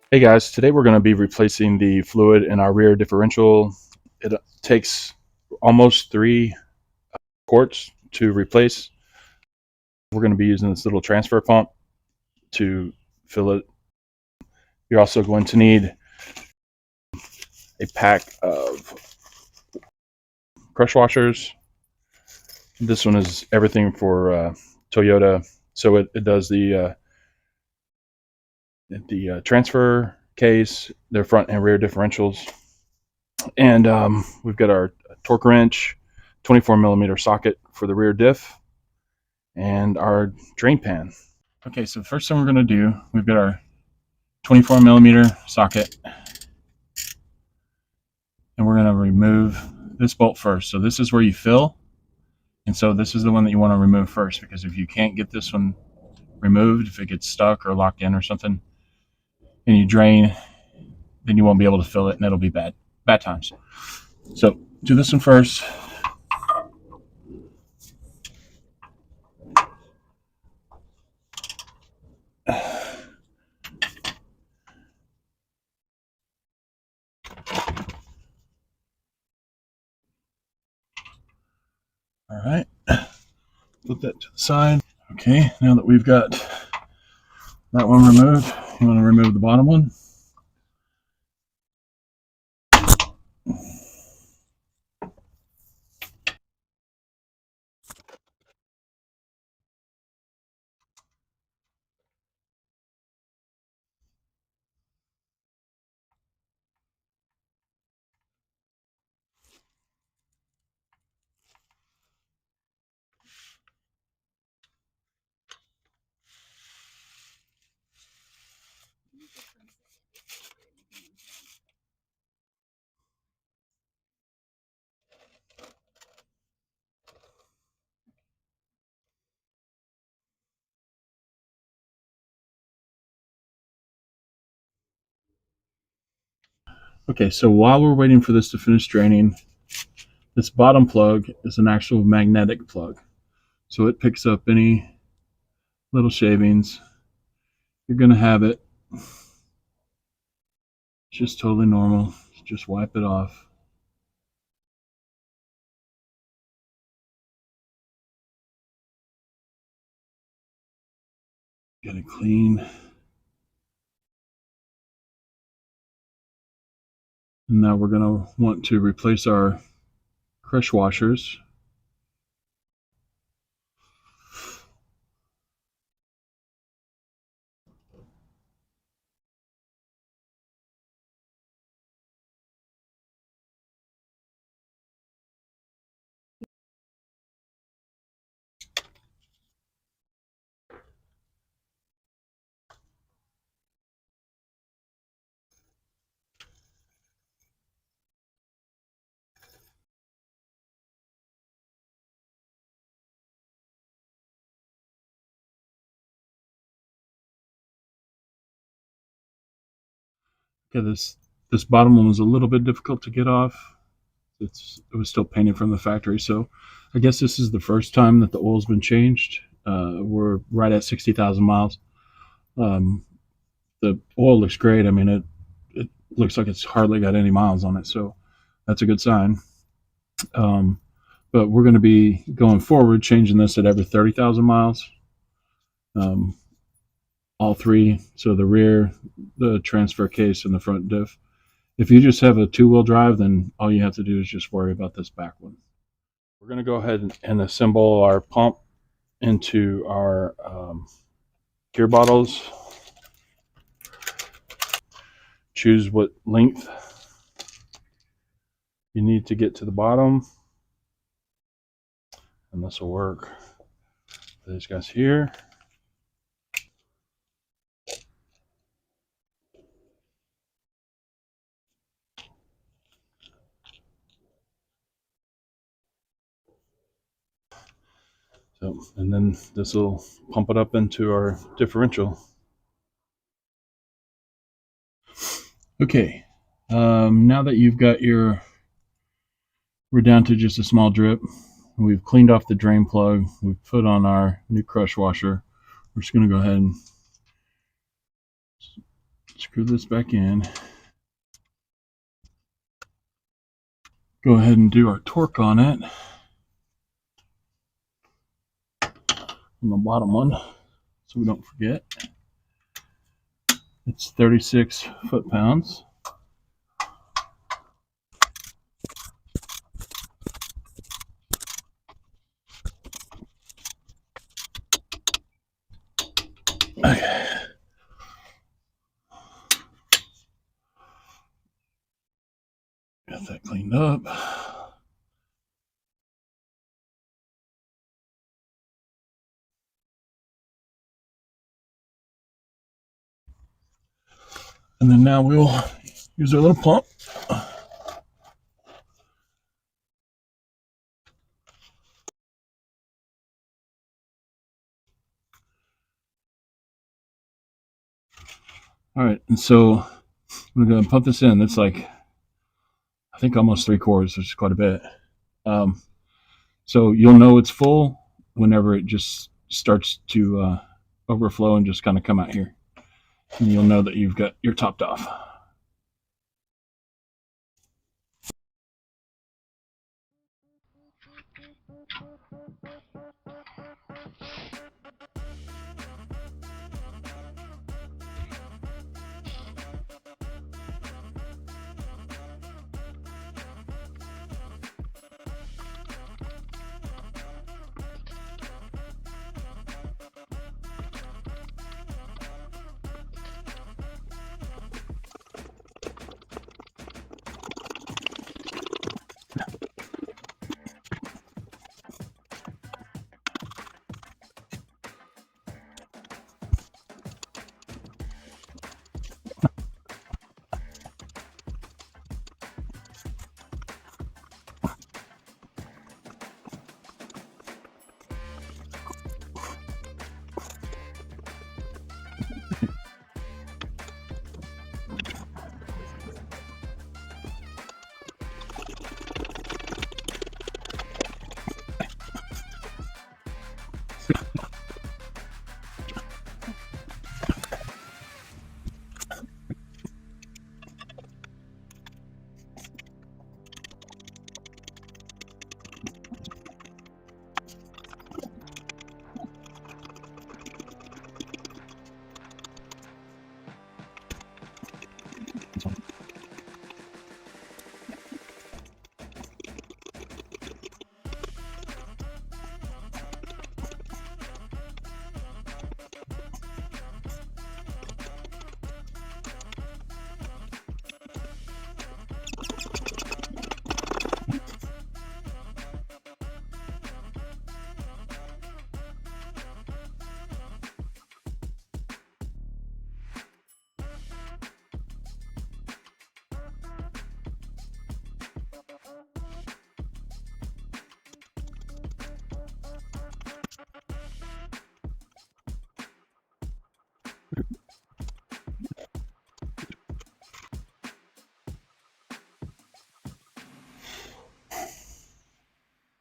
Hey guys, today we're going to be replacing the fluid in our rear differential. It takes almost 3 quarts to replace. We're going to be using this little transfer pump to fill it. You're also going to need a pack of pressure washers. This one is everything for Toyota, so it does the transfer case, their front and rear differentials. And we've got our torque wrench, 24 millimeter socket for the rear diff, and our drain pan. Okay, so the first thing we're going to do, we've got our 24 millimeter socket, and we're going to remove this bolt first. So this is where you fill, and so this is the one that you want to remove first, because if you can't get this one removed, if it gets stuck or locked in or something, and you drain, then you won't be able to fill it, and it'll be bad times. So do this one first. All right, put that to the side. Okay, now that we've got that one removed, you want to remove the bottom one. Okay, so while we're waiting for this to finish draining, this bottom plug is an actual magnetic plug. So it picks up any little shavings. You're going to have it. It's just totally normal. Just wipe it off. Get it clean. And now we're going to want to replace our crush washers. Okay, this bottom one was a little bit difficult to get off. It was still painted from the factory, so I guess this is the first time that the oil's been changed. We're right at 60,000 miles. The oil looks great. I mean, it looks like it's hardly got any miles on it, so that's a good sign. But we're going to be going forward changing this at every 30,000 miles. All three, so the rear, the transfer case, and the front diff. If you just have a two-wheel drive, then all you have to do is just worry about this back one. We're going to go ahead and assemble our pump into our gear bottles. Choose what length you need to get to the bottom, and this will work for these guys here. So, and then this will pump it up into our differential. Okay, now that you've got we're down to just a small drip. We've cleaned off the drain plug. We've put on our new crush washer. We're just going to go ahead and Screw this back in. Go ahead and do our torque on it. On the bottom one, so we don't forget. It's 36 foot-pounds. Okay. Got that cleaned up. And then now we'll use our little pump. All right, and so I'm going to pump this in. It's like, I think almost 3/4, which is quite a bit. So you'll know it's full whenever it just starts to overflow and just kind of come out here. And you'll know that you're topped off.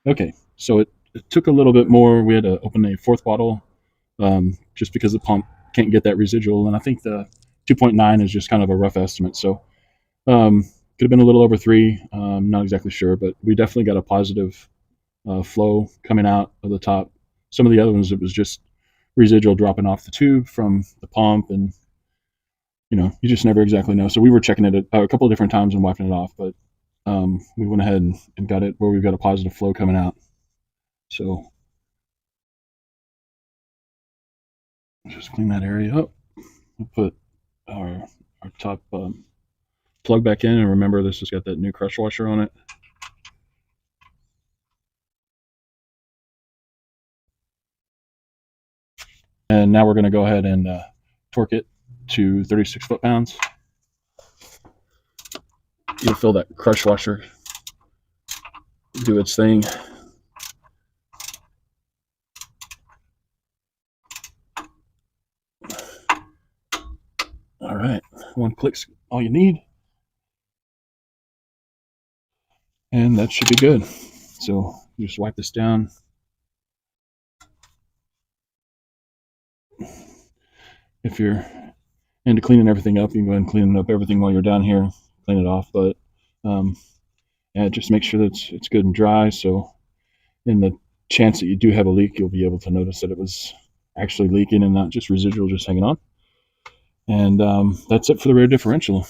Okay, so it took a little bit more. We had to open a fourth bottle just because the pump can't get that residual. And I think the 2.9 is just kind of a rough estimate. So could have been a little over 3. Not exactly sure, but we definitely got a positive flow coming out of the top. Some of the other ones, it was just residual dropping off the tube from the pump, and you just never exactly know. So we were checking it a couple of different times and wiping it off, but we went ahead and got it where we've got a positive flow coming out. So just clean that area up. We'll put our top plug back in, and remember this has got that new crush washer on it. And now we're going to go ahead and torque it to 36 foot-pounds. You'll feel that crush washer do its thing. All right, one click's all you need, and that should be good. So you just wipe this down. If And to cleaning everything up, you can go ahead and clean up everything while you're down here, clean it off. But yeah, just make sure that it's good and dry. So in the chance that you do have a leak, you'll be able to notice that it was actually leaking and not just residual just hanging on. And that's it for the rear differential.